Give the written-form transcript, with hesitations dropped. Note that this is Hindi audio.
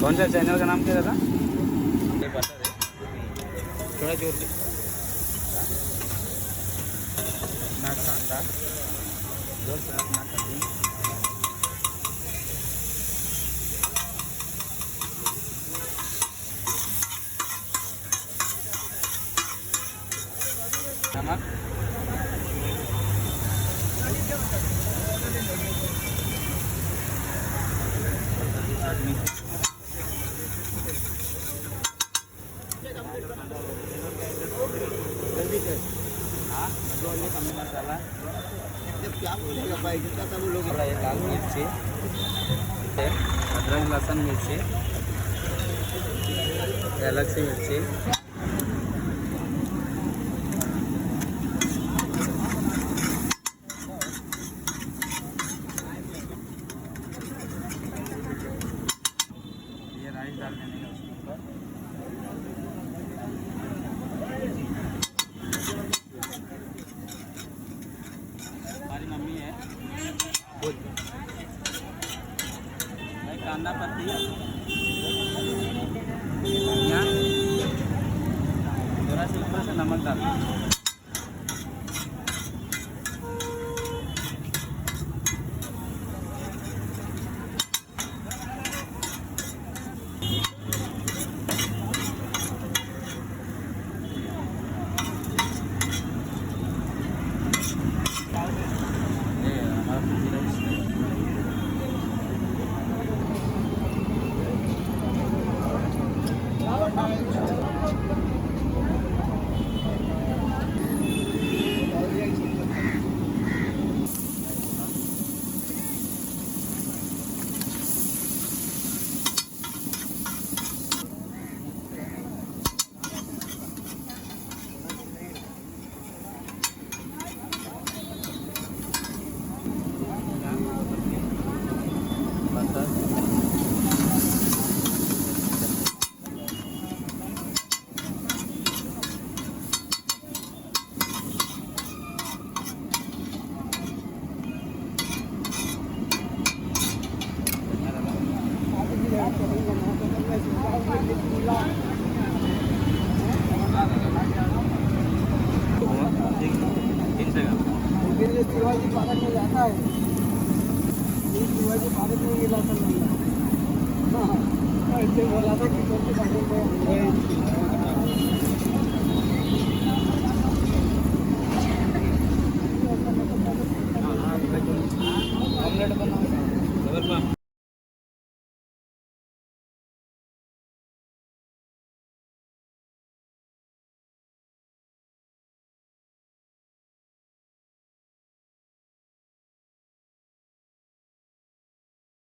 कौन सा चैनल का नाम क्या था? ये बटर है, थोड़ा जोर दे। ना कांदा, दो सलाद ना कटिंग, नमक, हाँ, दो ये कम मसाला, क्या बोलेगा भाई, जितना सब लोग थोड़ा ये लाल मिर्ची, अदरक लहसुन मिर्ची, अलग से मिर्ची, ये राइस डाल देने का उसके ऊपर। हमारी मम्मी है भाई, कांदा पत्ती धनिया, थोड़ा सा ऊपर से नमक डाल। ये हमारा पूरी राइस शिवाजी पार्क में जाता है, शिवाजी पार्क में मिला था, ऐसे बोला था कि